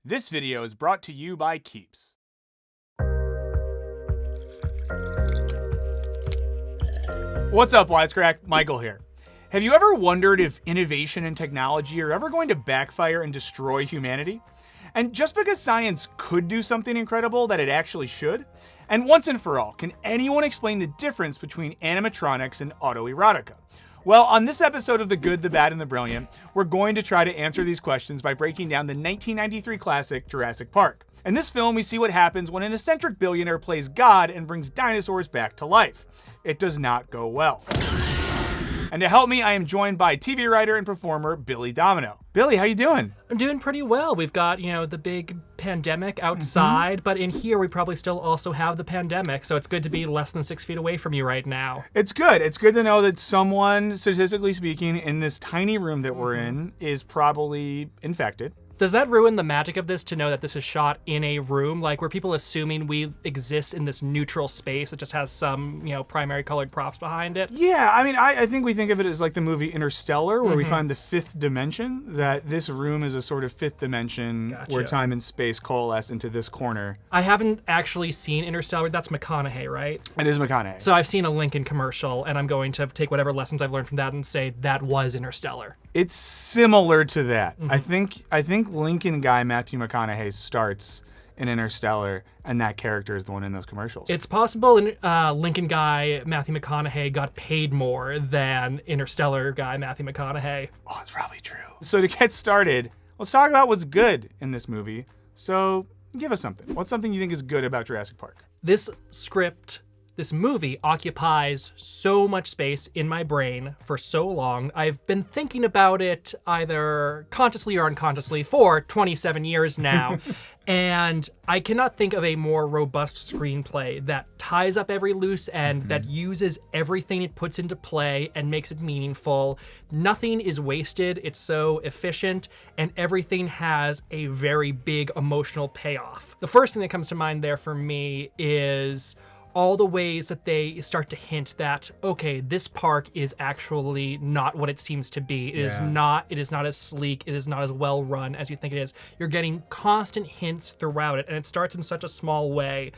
This video is brought to you by Keeps. What's up, Wisecrack? Michael here. Have you ever wondered if innovation and technology are ever going to backfire and destroy humanity? And just because science could do something incredible, that it actually should? And once and for all, can anyone explain the difference between animatronics and autoerotica? Well, on this episode of The Good, the Bad, and the Brilliant, we're going to try to answer these questions by breaking down the 1993 classic Jurassic Park. In this film, we see what happens when an eccentric billionaire plays God and brings dinosaurs back to life. It does not go well. And to help me, I am joined by TV writer and performer Billy Domineau. Billy, how you doing? I'm doing pretty well. We've got, the big pandemic outside, but in here we probably still also have the pandemic, so it's good to be less than 6 feet away from you right now. It's good. It's good to know that someone, statistically speaking, in this tiny room that we're in is probably infected. Does that ruin the magic of this to know that this is shot in a room? Like, were people assuming we exist in this neutral space that just has some, primary colored props behind it? Yeah, I mean, I think we think of it as like the movie Interstellar, where we find the fifth dimension, that this room is a sort of fifth dimension where time and space coalesce into this corner. I haven't actually seen Interstellar. That's McConaughey, right? It is McConaughey. So I've seen a Lincoln commercial, and I'm going to take whatever lessons I've learned from that and say that was Interstellar. It's similar to that. I think Lincoln guy Matthew McConaughey starts in Interstellar, and that character is the one in those commercials. It's possible Lincoln guy Matthew McConaughey got paid more than Interstellar guy Matthew McConaughey. Oh, that's probably true. So to get started, let's talk about what's good in this movie. So give us something. What's something you think is good about Jurassic Park? This movie occupies so much space in my brain for so long. I've been thinking about it either consciously or unconsciously for 27 years now. And I cannot think of a more robust screenplay that ties up every loose end, that uses everything it puts into play and makes it meaningful. Nothing is wasted. It's so efficient, and everything has a very big emotional payoff. The first thing that comes to mind there for me is all the ways that they start to hint that, okay, this park is actually not what it seems to be. It is not as sleek, it is not as well run as you think it is. You're getting constant hints throughout it, and it starts in such a small way.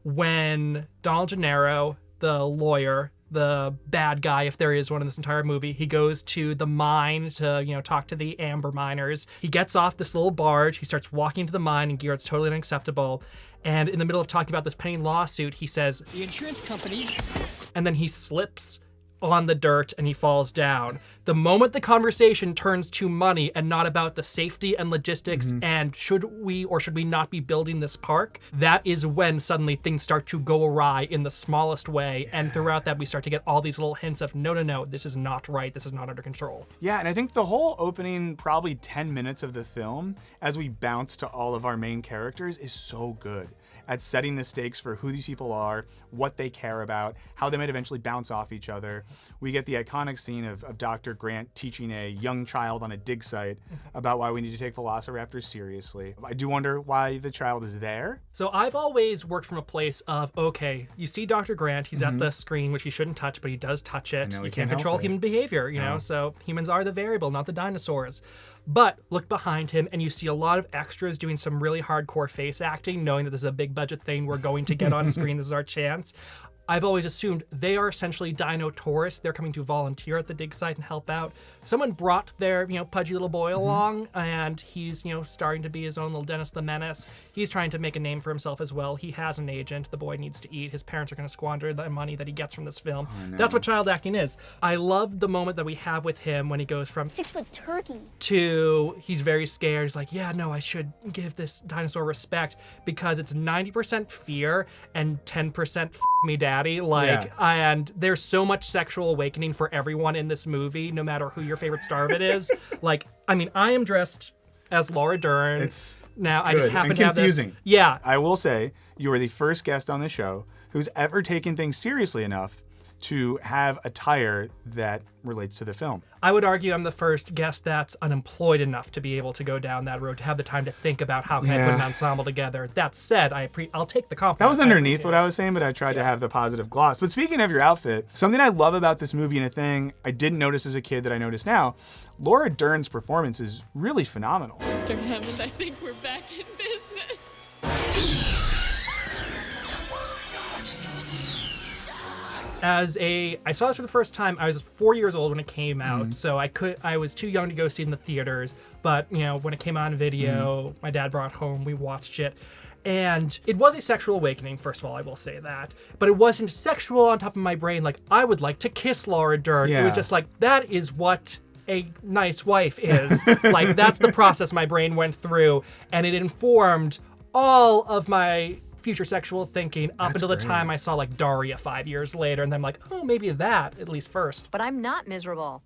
When Donald Gennaro, the lawyer, the bad guy, if there is one in this entire movie, he goes to the mine to, talk to the amber miners. He gets off this little barge, he starts walking to the mine in gear that's totally unacceptable. And in the middle of talking about this pending lawsuit, he says, "The insurance company," and then he slips on the dirt and he falls down. The moment the conversation turns to money and not about the safety and logistics and should we or should we not be building this park, that is when suddenly things start to go awry in the smallest way. And throughout that, we start to get all these little hints of, no, this is not right. This is not under control. Yeah, and I think the whole opening probably 10 minutes of the film, as we bounce to all of our main characters, is so good at setting the stakes for who these people are, what they care about, how they might eventually bounce off each other. We get the iconic scene of Dr. Grant teaching a young child on a dig site about why we need to take velociraptors seriously. I do wonder why the child is there. So I've always worked from a place of, okay, you see Dr. Grant, he's at the screen, which he shouldn't touch, but he does touch it. You can't control human behavior, so humans are the variable, not the dinosaurs. But look behind him and you see a lot of extras doing some really hardcore face acting, knowing that this is a big budget thing we're going to get on screen. This is our chance. I've always assumed they are essentially dino tourists. They're coming to volunteer at the dig site and help out. Someone brought their, pudgy little boy along, and he's, starting to be his own little Dennis the Menace. He's trying to make a name for himself as well. He has an agent. The boy needs to eat. His parents are going to squander the money that he gets from this film. That's what child acting is. I love the moment that we have with him when he goes from 6-foot turkey to he's very scared. He's like, I should give this dinosaur respect, because it's 90% fear and 10% me daddy. And there's so much sexual awakening for everyone in this movie, no matter who your favorite star of it is. I am dressed as Laura Dern. It's now good. I just happen to have this. Confusing. Yeah. I will say, you are the first guest on the show who's ever taken things seriously enough to have attire that relates to the film. I would argue I'm the first guest that's unemployed enough to be able to go down that road, to have the time to think about how can I put an ensemble together. That said, I'll take the compliment. That was underneath what I was saying, but I tried to have the positive gloss. But speaking of your outfit, something I love about this movie, and a thing I didn't notice as a kid that I notice now, Laura Dern's performance is really phenomenal. Mr. Hammond, I think we're back in business. I saw this for the first time. I was 4 years old when it came out, so I was too young to go see it in the theaters. But when it came on video, my dad brought it home. We watched it, and it was a sexual awakening. First of all, I will say that, but it wasn't sexual on top of my brain. Like I would like to kiss Laura Dern. Yeah. It was just like that is what a nice wife is. Like that's the process my brain went through, and it informed all of my future sexual thinking up until the time I saw like Daria 5 years later, and then I'm like, oh, maybe that at least first. But I'm not miserable.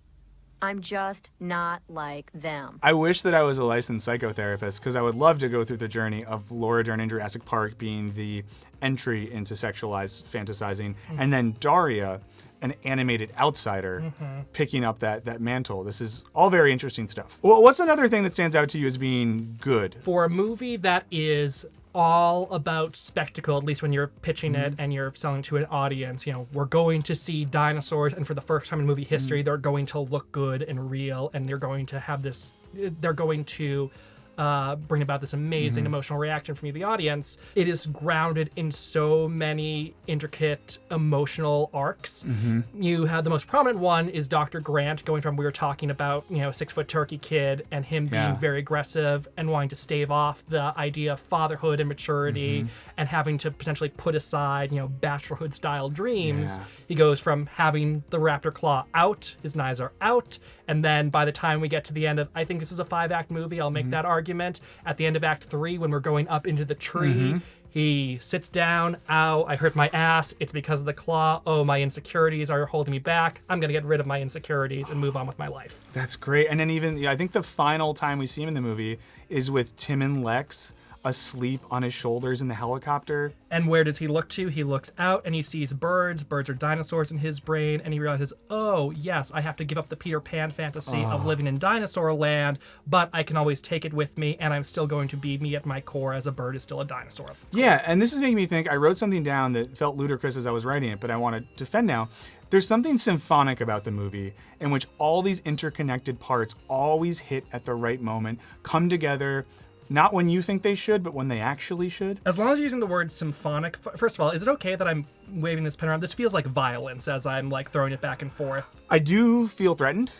I'm just not like them. I wish that I was a licensed psychotherapist, because I would love to go through the journey of Laura Dern in Jurassic Park being the entry into sexualized fantasizing, and then Daria, an animated outsider, picking up that mantle. This is all very interesting stuff. Well, what's another thing that stands out to you as being good? For a movie that is all about spectacle, at least when you're pitching it and you're selling to an audience, we're going to see dinosaurs, and for the first time in movie history, they're going to look good and real, and they're going to bring about this amazing emotional reaction from you, the audience. It is grounded in so many intricate emotional arcs. You have the most prominent one is Dr. Grant going from, we were talking about, 6-foot turkey kid and him being very aggressive and wanting to stave off the idea of fatherhood and maturity and having to potentially put aside, bachelorhood style dreams. He goes from having the raptor claw out, his knives are out, and then by the time we get to the end of, I think this is a 5-act movie, I'll make that argument. At the end of Act 3, when we're going up into the tree, he sits down. Ow, I hurt my ass. It's because of the claw. Oh, my insecurities are holding me back. I'm going to get rid of my insecurities and move on with my life. That's great. And then even, I think the final time we see him in the movie is with Tim and Lex asleep on his shoulders in the helicopter. And where does he look to? He looks out and he sees birds. Birds are dinosaurs in his brain. And he realizes, oh, yes, I have to give up the Peter Pan fantasy of living in dinosaur land, but I can always take it with me, and I'm still going to be me at my core, as a bird is still a dinosaur. Yeah, and this is making me think, I wrote something down that felt ludicrous as I was writing it, but I want to defend now. There's something symphonic about the movie in which all these interconnected parts always hit at the right moment, come together, not when you think they should, but when they actually should. As long as you're using the word symphonic, first of all, is it okay that I'm waving this pen around? This feels like violence as I'm like throwing it back and forth. I do feel threatened.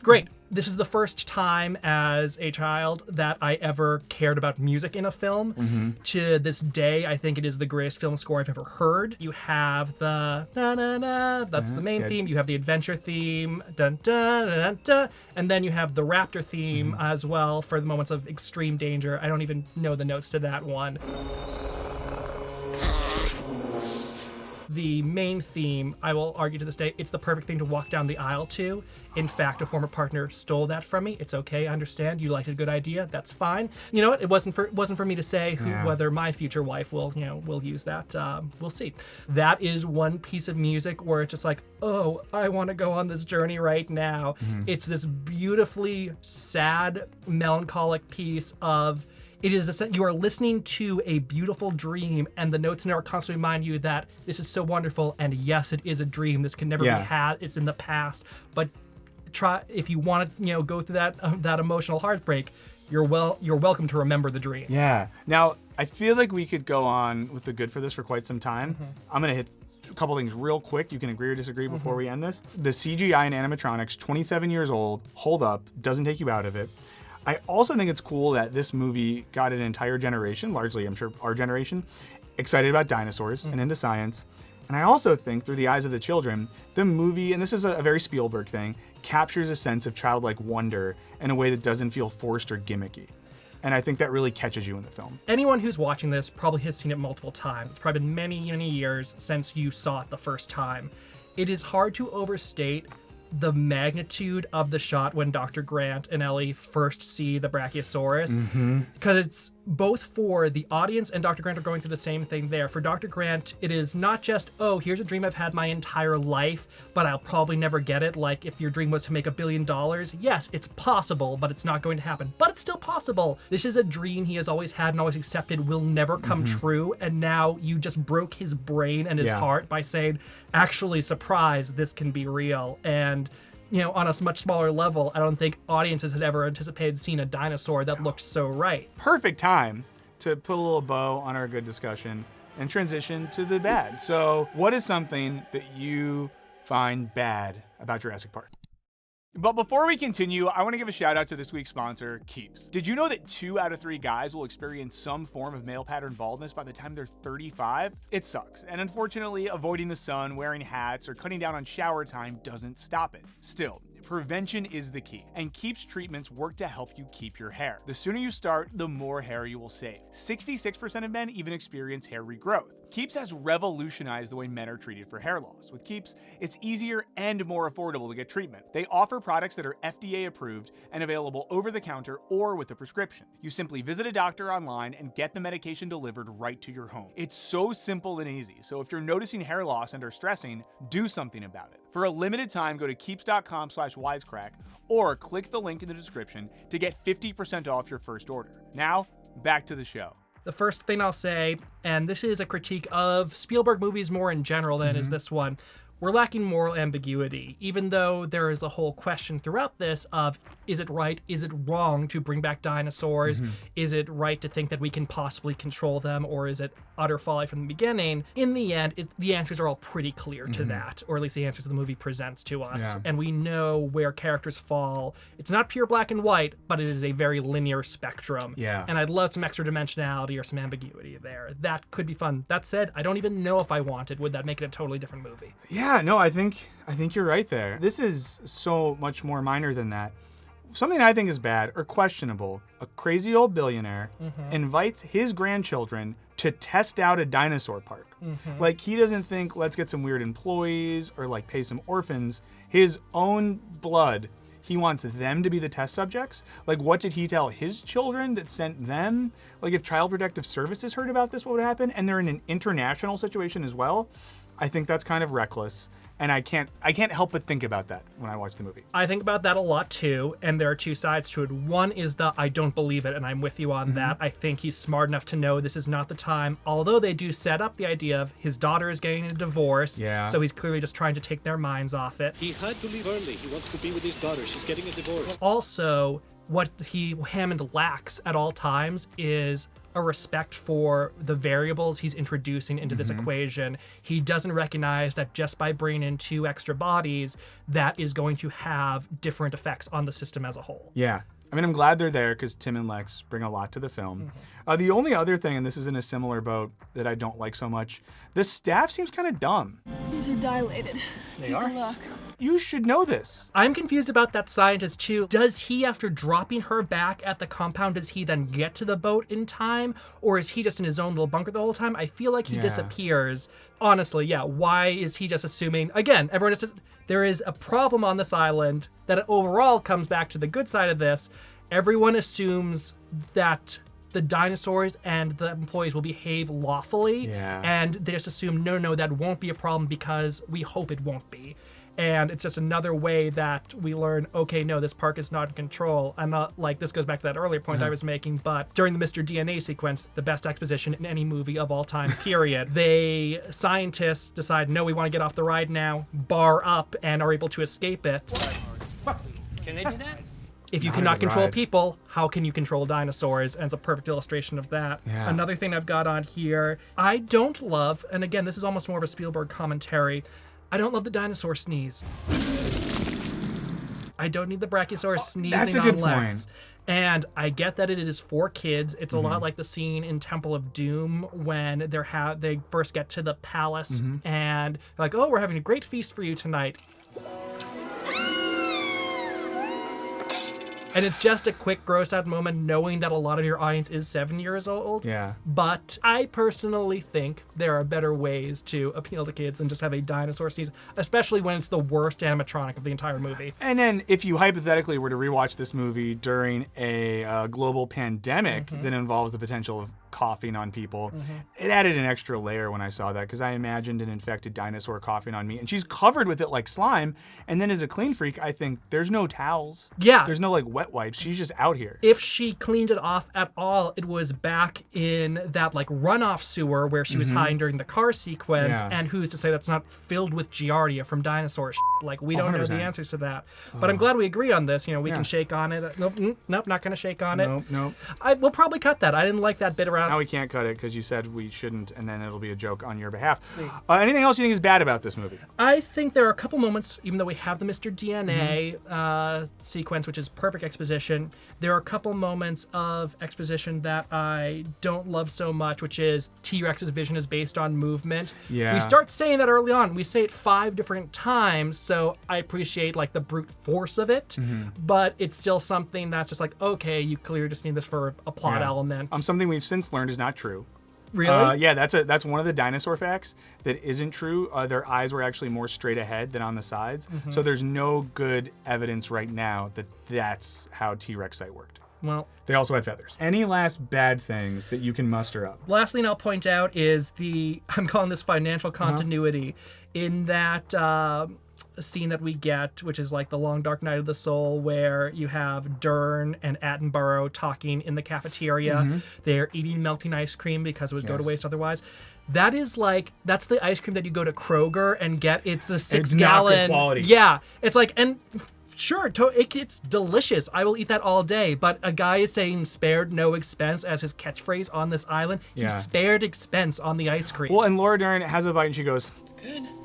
Great. This is the first time as a child that I ever cared about music in a film. To this day, I think it is the greatest film score I've ever heard. You have the na-na-na, that's the main theme. You have the adventure theme, dun dun dun dun dun, and then you have the raptor theme as well for the moments of extreme danger. I don't even know the notes to that one. The main theme, I will argue to this day, it's the perfect thing to walk down the aisle to. In fact, a former partner stole that from me. It's okay, I understand. You liked a good idea. That's fine. You know what? It wasn't for me to say whether my future wife will use that. We'll see. That is one piece of music where it's just like, oh, I want to go on this journey right now. It's this beautifully sad, melancholic piece of. It is you are listening to a beautiful dream, and the notes in it are constantly remind you that this is so wonderful, and yes, it is a dream. This can never be had. It's in the past. But try if you want to, go through that emotional heartbreak. You're welcome to remember the dream. Yeah. Now, I feel like we could go on with the good for this for quite some time. I'm gonna hit a couple things real quick. You can agree or disagree before we end this. The CGI and animatronics, 27 years old, hold up, doesn't take you out of it. I also think it's cool that this movie got an entire generation, largely I'm sure our generation, excited about dinosaurs and into science. And I also think through the eyes of the children, the movie, and this is a very Spielberg thing, captures a sense of childlike wonder in a way that doesn't feel forced or gimmicky. And I think that really catches you in the film. Anyone who's watching this probably has seen it multiple times. It's probably been many, many years since you saw it the first time. It is hard to overstate the magnitude of the shot when Dr. Grant and Ellie first see the Brachiosaurus, because both for the audience and Dr. Grant are going through the same thing there. For Dr. Grant, it is not just, oh, here's a dream I've had my entire life, but I'll probably never get it. Like if your dream was to make $1 billion, yes, it's possible, but it's not going to happen. But it's still possible. This is a dream he has always had and always accepted will never come true. And now you just broke his brain and his heart by saying, actually, surprise, this can be real. And on a much smaller level, I don't think audiences had ever anticipated seeing a dinosaur that looked so right. Perfect time to put a little bow on our good discussion and transition to the bad. So what is something that you find bad about Jurassic Park? But before we continue, I want to give a shout out to this week's sponsor, Keeps. Did you know that 2 out of 3 guys will experience some form of male pattern baldness by the time they're 35? It sucks. And unfortunately, avoiding the sun, wearing hats, or cutting down on shower time doesn't stop it. Still, prevention is the key, and Keeps treatments work to help you keep your hair. The sooner you start, the more hair you will save. 66% of men even experience hair regrowth. Keeps has revolutionized the way men are treated for hair loss. With Keeps, it's easier and more affordable to get treatment. They offer products that are FDA approved and available over the counter or with a prescription. You simply visit a doctor online and get the medication delivered right to your home. It's so simple and easy, so if you're noticing hair loss and are stressing, do something about it. For a limited time, go to keeps.com/wisecrack or click the link in the description to get 50% off your first order. Now, back to the show. The first thing I'll say, and this is a critique of Spielberg movies more in general than is this one, we're lacking moral ambiguity, even though there is a whole question throughout this of, is it right, is it wrong to bring back dinosaurs? Is it right to think that we can possibly control them, or is it utter folly from the beginning? In the end, the answers are all pretty clear to that, or at least the answers the movie presents to us, and we know where characters fall. It's not pure black and white, but it is a very linear spectrum, and I'd love some extra dimensionality or some ambiguity there. That could be fun. That said, I don't even know if I wanted. Would that make it a totally different movie? Yeah, no, I think you're right there. This is so much more minor than that. Something I think is bad or questionable, a crazy old billionaire invites his grandchildren to test out a dinosaur park. Like, he doesn't think, let's get some weird employees or like pay some orphans. His own blood, he wants them to be the test subjects. Like, what did he tell his children that sent them? Like, if Child Protective Services heard about this, what would happen? And they're in an international situation as well. I think that's kind of reckless, and I can't help but think about that when I watch the movie. I think about that a lot too, and there are two sides to it. One is the I don't believe it, and I'm with you on that. I think he's smart enough to know this is not the time, although they do set up the idea of his daughter is getting a divorce, so he's clearly just trying to take their minds off it. He had to leave early. He wants to be with his daughter. She's getting a divorce. Also, what Hammond lacks at all times is a respect for the variables he's introducing into this equation. He doesn't recognize that just by bringing in 2 extra bodies, that is going to have different effects on the system as a whole. Yeah. I mean, I'm glad they're there because Tim and Lex bring a lot to the film. The only other thing, and this is in a similar boat that I don't like so much, the staff seems kind of dumb. These are dilated. Take a look. You should know this. I'm confused about that scientist too. Does he, after dropping her back at the compound, does he then get to the boat in time? Or is he just in his own little bunker the whole time? I feel like he disappears. Honestly, why is he just assuming, again, everyone just says, there is a problem on this island that overall comes back to the good side of this. Everyone assumes that the dinosaurs and the employees will behave lawfully, and they just assume, no, that won't be a problem because we hope it won't be. And it's just another way that we learn, okay, no, this park is not in control. I'm not, like, this goes back to that earlier point I was making, but during the Mr. DNA sequence, the best exposition in any movie of all time, period, scientists decide, no, we want to get off the ride now, bar up, and are able to escape it. Can they do that? If you cannot control people, how can you control dinosaurs? And it's a perfect illustration of that. Another thing I've got on here, I don't love, and again, this is almost more of a Spielberg commentary, I don't love the dinosaur sneeze. I don't need the Brachiosaurus sneezing that's a good on Lex. point. And I get that it is for kids. It's a lot like the scene in Temple of Doom when they first get to the palace and they're like, oh, we're having a great feast for you tonight. And it's just a quick gross out moment knowing that a lot of your audience is 7 years old. Yeah. But I personally think there are better ways to appeal to kids than just have a dinosaur scene, especially when it's the worst animatronic of the entire movie. And then if you hypothetically were to rewatch this movie during a global pandemic that involves the potential of coughing on people, it added an extra layer when I saw that, because I imagined an infected dinosaur coughing on me, and she's covered with it like slime. And then as a clean freak, I think there's no towels. Yeah. There's no like wet wipes. She's just out here. If she cleaned it off at all, it was back in that like runoff sewer where she was hiding during the car sequence. Yeah. And who's to say that's not filled with Giardia from dinosaur shit? Like, we don't know the 100%. answers to that. But I'm glad we agree on this. You know, we can shake on it. Nope, not going to shake on it. Nope. We'll probably cut that. I didn't like that bit around. Now we can't cut it because you said we shouldn't, and then it'll be a joke on your behalf. Anything else you think is bad about this movie? I think there are a couple moments, even though we have the Mr. DNA sequence, which is perfect exposition, there are a couple moments of exposition that I don't love so much, which is T-Rex's vision is based on movement. Yeah. We start saying that early on. We say it 5 different times, so I appreciate like the brute force of it, but it's still something that's just like, okay, you clearly just need this for a plot element. Something we've since learned is not true. Really? Yeah, that's one of the dinosaur facts that isn't true. Their eyes were actually more straight ahead than on the sides. So there's no good evidence right now that that's how T-Rex sight worked. Well, They also had feathers. Any last bad things that you can muster up? last thing I'll point out is I'm calling this financial continuity in that scene that we get, which is like the long dark night of the soul, where you have Dern and Attenborough talking in the cafeteria. They're eating melting ice cream because it would go to waste otherwise. That is like, that's the ice cream that you go to Kroger and get. It's the 6 gallon. Not good quality. Yeah. It's like, and sure, it's delicious. I will eat that all day. But a guy is saying spared no expense as his catchphrase on this island. He Yeah. spared expense on the ice cream. Well, and Laura Dern has a bite and she goes,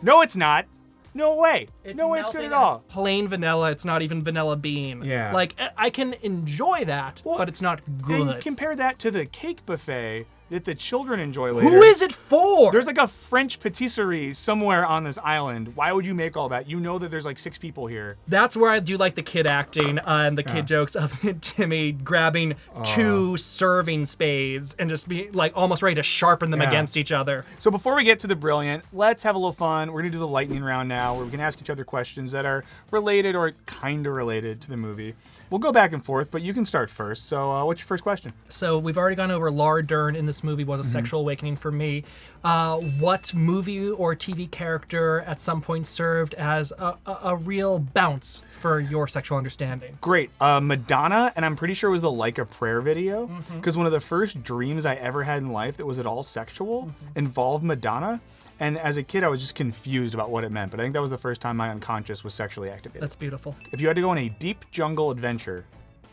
"No, it's not. No way. No way it's good melting at all." and it's plain vanilla. It's not even vanilla bean. Yeah. Like, I can enjoy that, but it's not Then good. compare that to the cake buffet that the children enjoy later. Who is it for? There's like a French patisserie somewhere on this island. Why would you make all that? You know that there's like 6 people here. That's where I do like the kid acting and the kid jokes of Timmy grabbing 2 serving spades and just be like almost ready to sharpen them Yeah. against each other. So before we get to the brilliant, let's have a little fun. We're gonna do the lightning round now, where we can ask each other questions that are related or kind of related to the movie. We'll go back and forth, but you can start first. So what's your first question? So we've already gone over Laura Dern in this movie was a sexual awakening for me. What movie or TV character at some point served as a real bounce for your sexual understanding? Great. Madonna, and I'm pretty sure it was the Like a Prayer video, because one of the first dreams I ever had in life that was at all sexual involved Madonna. And as a kid, I was just confused about what it meant, but I think that was the first time my unconscious was sexually activated. That's beautiful. If you had to go on a deep jungle adventure,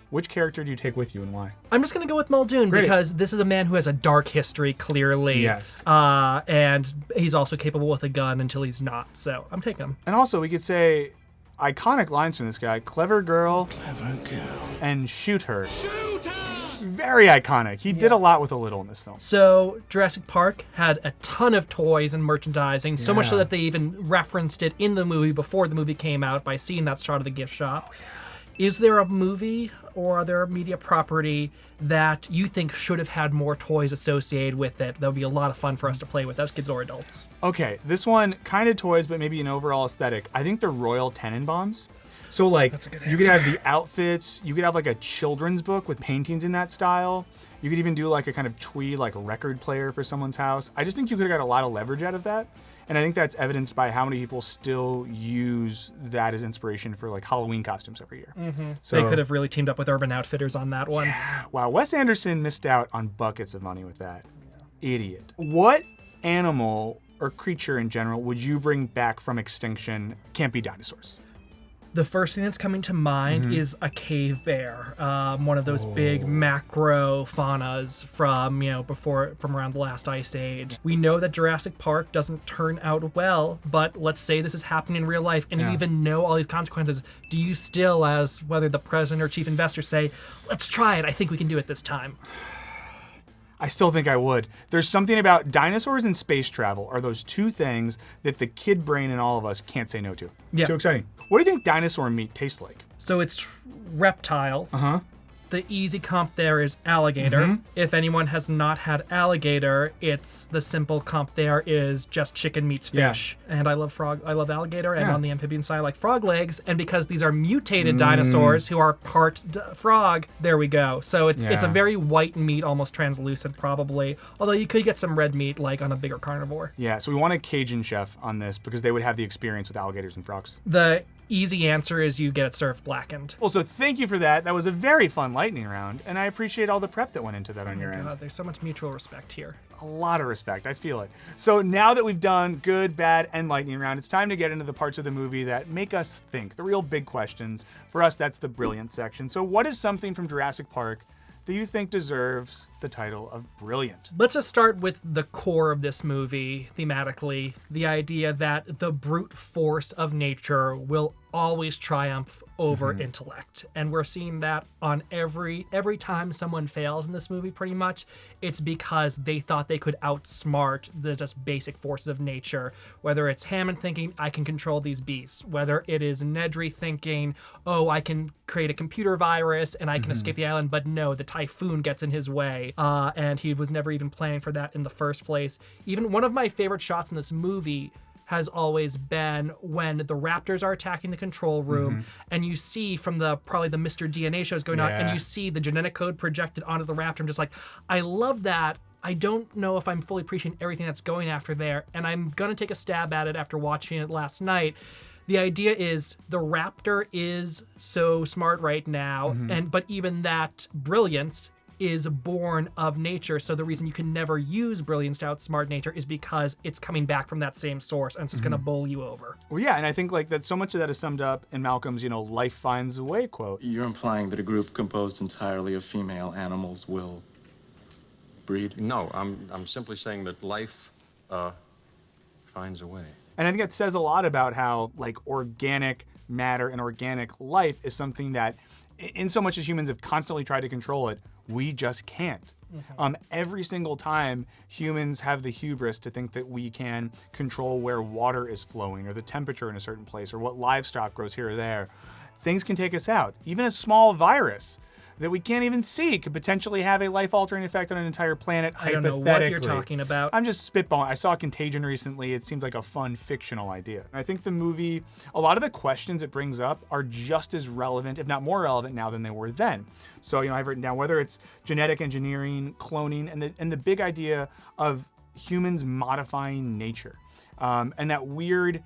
which character do you take with you and why? I'm just going to go with Muldoon Great. because this is a man who has a dark history, clearly. Yes. And he's also capable with a gun until he's not. So I'm taking him. And also, we could say iconic lines from this guy: "Clever girl, and shoot her." Very iconic. He did a lot with a little in this film. So Jurassic Park had a ton of toys and merchandising, so much so Yeah. that they even referenced it in the movie before the movie came out by seeing that shot of the gift shop. Is there a movie or other media property that you think should have had more toys associated with it that would be a lot of fun for us to play with as kids or adults? Okay, this one kind of toys, but maybe an overall aesthetic. I think the Royal Tenenbaums. So like, you could have the outfits. You could have like a children's book with paintings in that style. You could even do like a kind of twee like record player for someone's house. I just think you could have got a lot of leverage out of that. And I think that's evidenced by how many people still use that as inspiration for like Halloween costumes every year. So They could have really teamed up with Urban Outfitters on that one. wow, Wes Anderson missed out on buckets of money with that. Idiot. What animal or creature in general would you bring back from extinction? Can't be dinosaurs. The first thing that's coming to mind is a cave bear, one of those big macro faunas from around the last ice age. We know that Jurassic Park doesn't turn out well, but let's say this is happening in real life and you even know all these consequences. Do you still, as whether the president or chief investor, say, let's try it, I think we can do it this time? I still think I would. There's something about dinosaurs and space travel are those 2 things that the kid brain in all of us can't say no to. Yeah. Too exciting. What do you think dinosaur meat tastes like? So it's reptile. Uh-huh. The easy comp there is alligator. If anyone has not had alligator, it's the simple comp there is just chicken meets fish. And I love frog. I love alligator. And on the amphibian side, I like frog legs. And because these are mutated dinosaurs who are part frog, there we go. So it's a very white meat, almost translucent probably. Although you could get some red meat like on a bigger carnivore. Yeah, so we want a Cajun chef on this because they would have the experience with alligators and frogs. The easy answer is you get it served blackened. Well, so thank you for that. That was a very fun lightning round, and I appreciate all the prep that went into that on your end. There's so much mutual respect here. A lot of respect. I feel it. So now that we've done good, bad, and lightning round, it's time to get into the parts of the movie that make us think, the real big questions. For us, that's the brilliant section. So what is something from Jurassic Park that you think deserves the title of brilliant? Let's just start with the core of this movie thematically, the idea that the brute force of nature will always triumph over intellect. And we're seeing that on every time someone fails in this movie pretty much, it's because they thought they could outsmart the just basic forces of nature. Whether it's Hammond thinking, I can control these beasts. Whether it is Nedry thinking, oh, I can create a computer virus and I can escape the island, but no, the typhoon gets in his way. And he was never even planning for that in the first place. Even one of my favorite shots in this movie has always been when the raptors are attacking the control room and you see from probably the Mr. DNA shows going on and you see the genetic code projected onto the raptor. I'm just like, I love that. I don't know if I'm fully appreciating everything that's going after there, and I'm going to take a stab at it after watching it last night. The idea is the raptor is so smart right now, but even that brilliance is born of nature. So the reason you can never use brilliance to outsmart nature is because it's coming back from that same source and it's just going to bowl you over. Well, yeah, and I think like that so much of that is summed up in Malcolm's, life finds a way quote. You're implying that a group composed entirely of female animals will breed? No, I'm simply saying that life finds a way. And I think that says a lot about how like organic matter and organic life is something that in so much as humans have constantly tried to control it, we just can't. Every single time humans have the hubris to think that we can control where water is flowing or the temperature in a certain place or what livestock grows here or there, things can take us out. Even a small virus that we can't even see could potentially have a life-altering effect on an entire planet, I don't hypothetically. know what you're talking about. I'm just spitballing. I saw Contagion recently. It seems like a fun fictional idea. I think the movie, a lot of the questions it brings up are just as relevant, if not more relevant now than they were then. So, I've written down whether it's genetic engineering, cloning, and the big idea of humans modifying nature. And that weird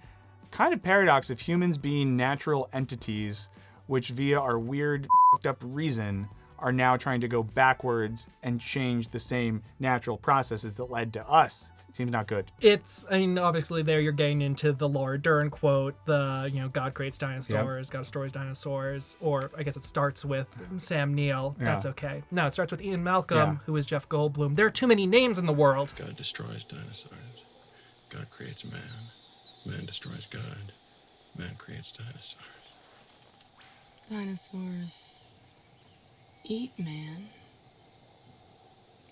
kind of paradox of humans being natural entities which via our weird fucked up reason are now trying to go backwards and change the same natural processes that led to us. Seems not good. Obviously there you're getting into the Laura Dern quote, God creates dinosaurs, God destroys dinosaurs, or I guess it starts with Sam Neill. Yeah. That's okay. No, it starts with Ian Malcolm, who is Jeff Goldblum. There are too many names in the world. God destroys dinosaurs. God creates man. Man destroys God. Man creates dinosaurs. Dinosaurs eat man.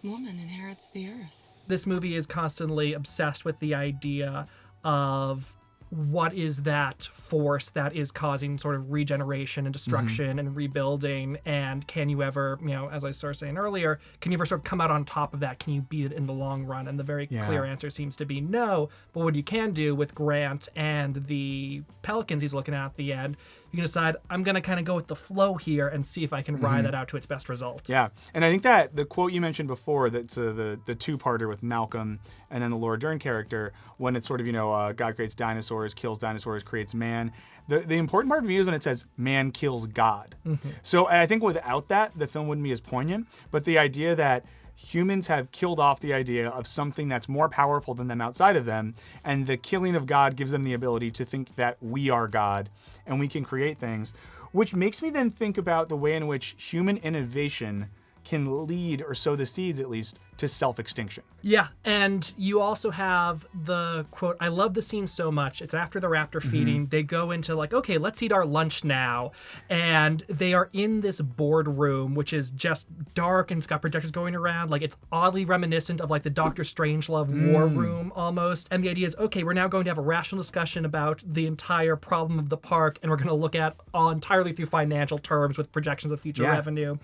Woman inherits the earth. This movie is constantly obsessed with the idea of what is that force that is causing sort of regeneration and destruction and rebuilding, and can you ever, as I started saying earlier, can you ever sort of come out on top of that? Can you beat it in the long run? And the very clear answer seems to be no. But what you can do with Grant and the pelicans he's looking at the end, you can decide, I'm going to kind of go with the flow here and see if I can ride that out to its best result. Yeah, and I think that the quote you mentioned before, that's the two-parter with Malcolm and then the Laura Dern character, when it's sort of, God creates dinosaurs, kills dinosaurs, creates man. The important part for me is when it says man kills God. So I think without that, the film wouldn't be as poignant. But the idea that humans have killed off the idea of something that's more powerful than them outside of them, and the killing of God gives them the ability to think that we are God and we can create things, which makes me then think about the way in which human innovation can lead, or sow the seeds at least, to self-extinction. Yeah, and you also have the quote, I love the scene so much. It's after the raptor feeding. They go into like, okay, let's eat our lunch now. And they are in this boardroom, which is just dark and it's got projectors going around. Like it's oddly reminiscent of like the Doctor Strangelove war room almost. And the idea is, okay, we're now going to have a rational discussion about the entire problem of the park. And we're going to look at all entirely through financial terms with projections of future revenue.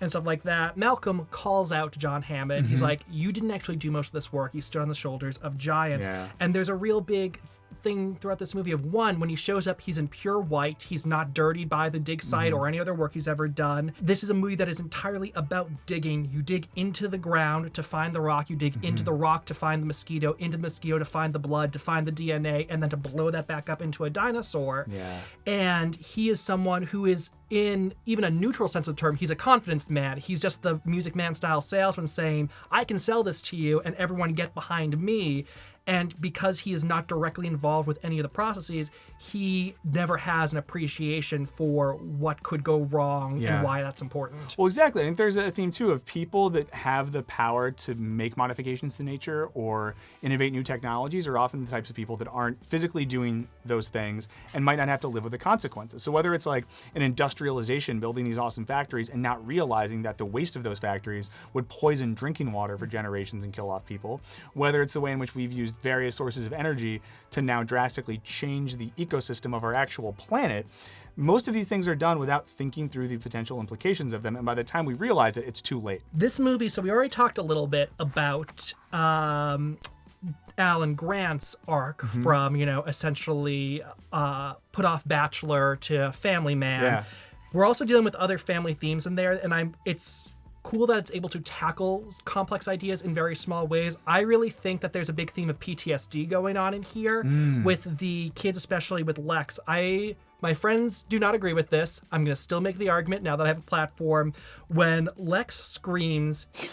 And stuff like that. Malcolm calls out to John Hammond. He's like, you didn't actually do most of this work. You stood on the shoulders of giants. Yeah. And there's a real big thing throughout this movie of one, when he shows up, he's in pure white. He's not dirtied by the dig site or any other work he's ever done. This is a movie that is entirely about digging. You dig into the ground to find the rock. You dig into the rock to find the mosquito, into the mosquito to find the blood, to find the DNA, and then to blow that back up into a dinosaur. Yeah. And he is someone who is, in even a neutral sense of the term, he's a confidence man. He's just the Music Man style salesman saying, I can sell this to you and everyone get behind me. And because he is not directly involved with any of the processes, he never has an appreciation for what could go wrong and why that's important. Well, exactly. I think there's a theme, too, of people that have the power to make modifications to nature or innovate new technologies are often the types of people that aren't physically doing those things and might not have to live with the consequences. So whether it's like an industrialization, building these awesome factories and not realizing that the waste of those factories would poison drinking water for generations and kill off people, whether it's the way in which we've used various sources of energy to now drastically change the ecosystem of our actual planet, most of these things are done without thinking through the potential implications of them. And by the time we realize it, it's too late. This movie, so we already talked a little bit about Alan Grant's arc from, essentially put off bachelor to family man. Yeah. We're also dealing with other family themes in there, and it's cool that it's able to tackle complex ideas in very small ways. I really think that there's a big theme of PTSD going on in here with the kids, especially with Lex. My friends do not agree with this. I'm going to still make the argument now that I have a platform. When Lex screams, He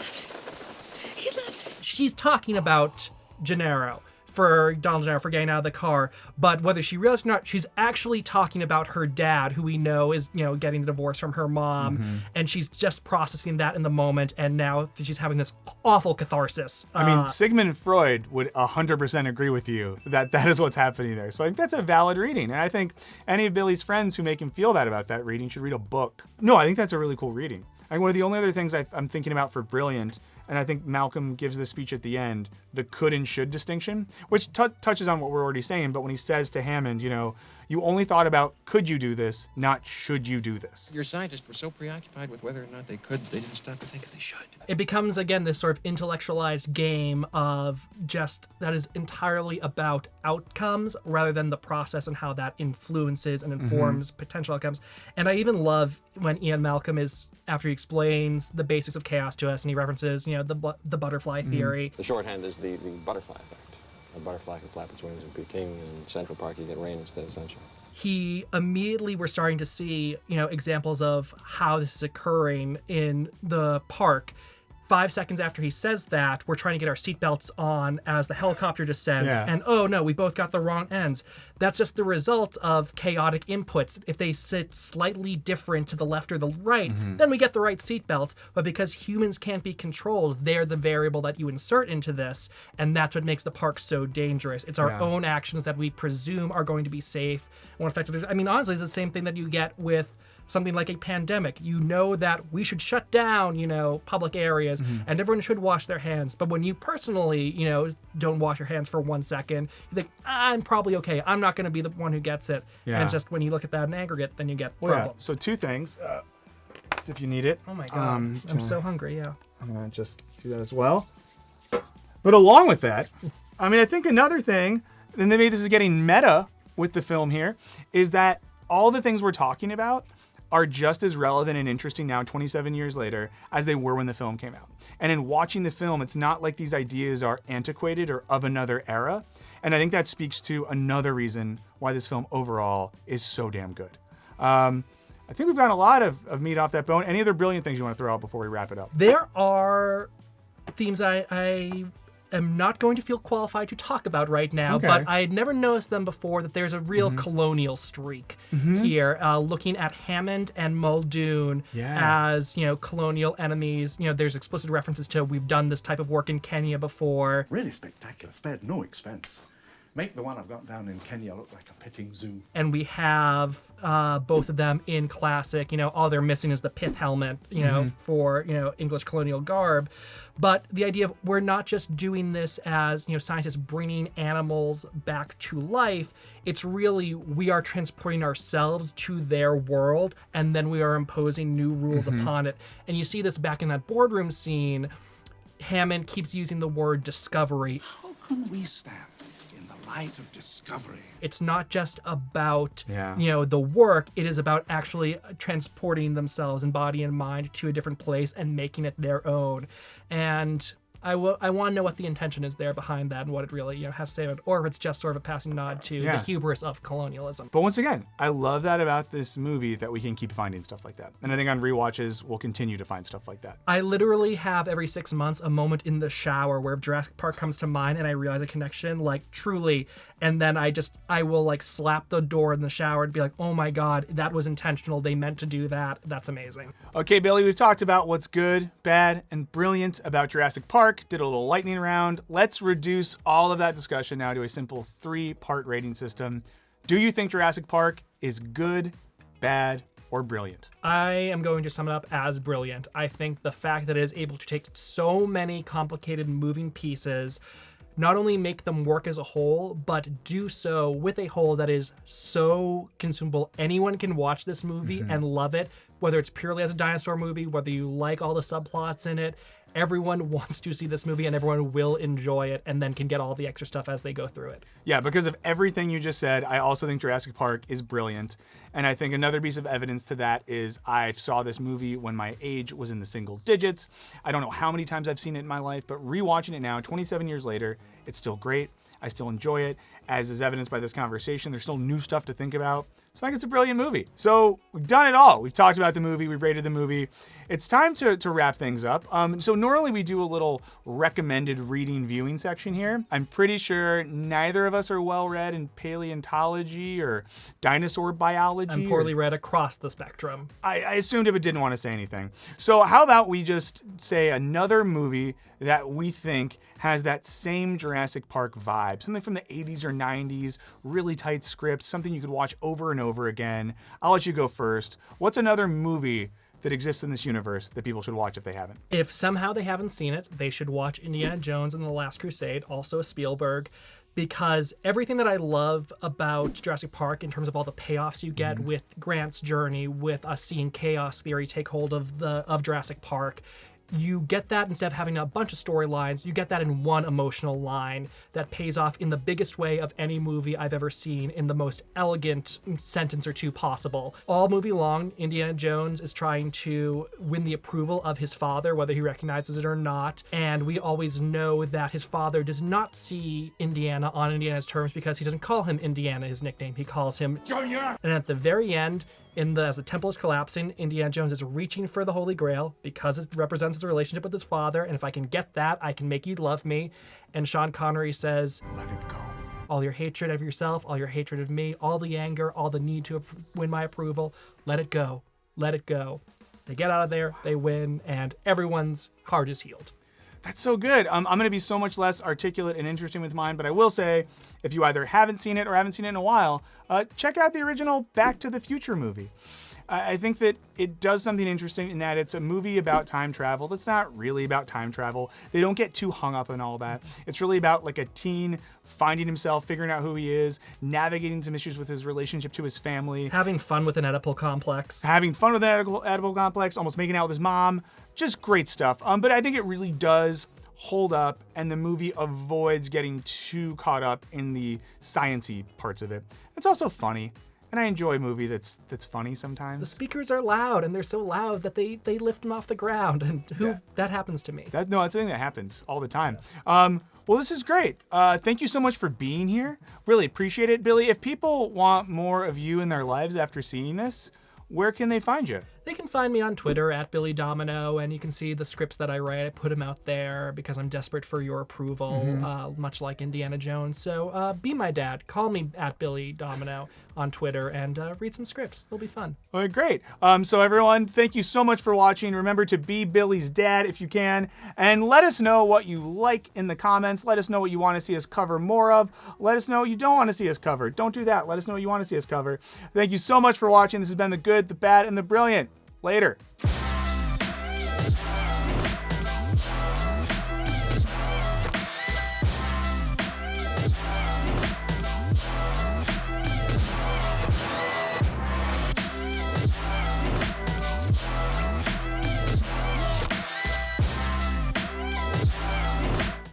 left us. she's talking about Donald Gennaro for getting out of the car, but whether she realized or not, she's actually talking about her dad, who we know is, getting the divorce from her mom, and she's just processing that in the moment, and now she's having this awful catharsis. I mean, Sigmund Freud would 100% agree with you that that is what's happening there. So I think that's a valid reading, and I think any of Billy's friends who make him feel bad about that reading should read a book. No, I think that's a really cool reading. I think one of the only other things I'm thinking about for brilliant, and I think Malcolm gives this speech at the end, the could and should distinction, which touches on what we're already saying, but when he says to Hammond, you only thought about could you do this, not should you do this. Your scientists were so preoccupied with whether or not they could, they didn't stop to think if they should. It becomes, again, this sort of intellectualized game of just that is entirely about outcomes rather than the process and how that influences and informs potential outcomes. And I even love when Ian Malcolm is, after he explains the basics of chaos to us and he references, the butterfly theory. The shorthand is the butterfly effect. A butterfly can flap its wings in Peking, and in Central Park you get rain instead of sunshine. We're starting to see, examples of how this is occurring in the park. 5 seconds after he says that, we're trying to get our seatbelts on as the helicopter descends, and oh no, we both got the wrong ends. That's just the result of chaotic inputs. If they sit slightly different to the left or the right, then we get the right seatbelt. But because humans can't be controlled, they're the variable that you insert into this, and that's what makes the park so dangerous. It's our own actions that we presume are going to be safe and effective. I mean, honestly, it's the same thing that you get with something like a pandemic. You know that we should shut down, public areas and everyone should wash their hands. But when you personally, don't wash your hands for 1 second, you think, I'm probably okay. I'm not going to be the one who gets it. Yeah. And it's just when you look at that in aggregate, then you get Well, problems. So 2 things, just if you need it. Oh my God. I'm so hungry, I'm going to just do that as well. But along with that, I think another thing, and maybe this is getting meta with the film here, is that all the things we're talking about are just as relevant and interesting now 27 years later as they were when the film came out. And in watching the film, it's not like these ideas are antiquated or of another era. And I think that speaks to another reason why this film overall is so damn good. I think we've got a lot of meat off that bone. Any other brilliant things you want to throw out before we wrap it up? There are themes I am not going to feel qualified to talk about right now, Okay. but I had never noticed them before, that there's a real colonial streak here, looking at Hammond and Muldoon as, colonial enemies. There's explicit references to, we've done this type of work in Kenya before. Really spectacular, spared no expense. Make the one I've got down in Kenya look like a petting zoo. And we have both of them in classic, all they're missing is the pith helmet, for, English colonial garb. But the idea of, we're not just doing this as, scientists bringing animals back to life. It's really, we are transporting ourselves to their world, and then we are imposing new rules upon it. And you see this back in that boardroom scene. Hammond keeps using the word discovery. How can we stand in the light of discovery? It's not just about, the work. It is about actually transporting themselves in body and mind to a different place and making it their own. And I want to know what the intention is there behind that and what it really has to say about it, or if it's just sort of a passing nod to the hubris of colonialism. But once again, I love that about this movie, that we can keep finding stuff like that. And I think on rewatches, we'll continue to find stuff like that. I literally have every 6 months a moment in the shower where Jurassic Park comes to mind and I realize a connection, like truly. And then I will like slap the door in the shower and be like, oh my God, that was intentional. They meant to do that. That's amazing. Okay, Billy, we've talked about what's good, bad, and brilliant about Jurassic Park, did a little lightning round. Let's reduce all of that discussion now to a simple 3-part rating system. Do you think Jurassic Park is good, bad, or brilliant? I am going to sum it up as brilliant. I think the fact that it is able to take so many complicated moving pieces, not only make them work as a whole, but do so with a whole that is so consumable. Anyone can watch this movie and love it, whether it's purely as a dinosaur movie, whether you like all the subplots in it. Everyone wants to see this movie and everyone will enjoy it and then can get all the extra stuff as they go through it. Yeah, because of everything you just said, I also think Jurassic Park is brilliant. And I think another piece of evidence to that is I saw this movie when my age was in the single digits. I don't know how many times I've seen it in my life, but rewatching it now, 27 years later, it's still great. I still enjoy it. As is evidenced by this conversation, there's still new stuff to think about. So I think it's a brilliant movie. So we've done it all. We've talked about the movie. We've rated the movie. It's time to wrap things up. So normally we do a little recommended reading viewing section here. I'm pretty sure neither of us are well read in paleontology or dinosaur biology. I'm poorly read across the spectrum. I assumed it didn't want to say anything. So how about we just say another movie that we think has that same Jurassic Park vibe, something from the 80s or 90s, really tight script, something you could watch over and over again. I'll let you go first. What's another movie that exists in this universe that people should watch if they haven't? If somehow they haven't seen it, they should watch Indiana Jones and the Last Crusade, also a Spielberg, because everything that I love about Jurassic Park in terms of all the payoffs you get with Grant's journey, with us seeing chaos theory take hold of Jurassic Park, you get that instead of having a bunch of storylines, you get that in one emotional line that pays off in the biggest way of any movie I've ever seen, in the most elegant sentence or two possible. All movie long, Indiana Jones is trying to win the approval of his father, whether he recognizes it or not. And we always know that his father does not see Indiana on Indiana's terms because he doesn't call him Indiana, his nickname. He calls him Junior. And at the very end, as the temple is collapsing, Indiana Jones is reaching for the Holy Grail because it represents his relationship with his father, and if I can get that, I can make you love me. And Sean Connery says, Let it go. all your hatred of yourself, all your hatred of me, all the anger, all the need to win my approval, let it go. Let it go. They get out of there, they win, and everyone's heart is healed. That's so good. I'm going to be so much less articulate and interesting with mine, but I will say, if you either haven't seen it or haven't seen it in a while, check out the original Back to the Future movie. I think that it does something interesting in that it's a movie about time travel that's not really about time travel. They don't get too hung up on all that. It's really about like a teen finding himself, figuring out who he is, navigating some issues with his relationship to his family. Having fun with an Oedipal complex. Oedipal complex, almost making out with his mom. Just great stuff. But I think it really does hold up, and the movie avoids getting too caught up in the science-y parts of it. It's also funny. And I enjoy a movie that's funny sometimes. The speakers are loud, and they're so loud that they lift them off the ground, and that happens to me. That's a thing that happens all the time. Well, this is great. Thank you so much for being here. Really appreciate it. Billy, if people want more of you in their lives after seeing this, where can they find you? They can find me on Twitter at Billy Domineau, and you can see the scripts that I write. I put them out there because I'm desperate for your approval, much like Indiana Jones. So be my dad. Call me at Billy Domineau on Twitter and read some scripts. They'll be fun. All right, great. So everyone, thank you so much for watching. Remember to be Billy's dad if you can, and let us know what you like in the comments. Let us know what you want to see us cover more of. Let us know what you don't want to see us cover. Don't do that. Let us know what you want to see us cover. Thank you so much for watching. This has been The Good, the Bad, and the Brilliant. Later.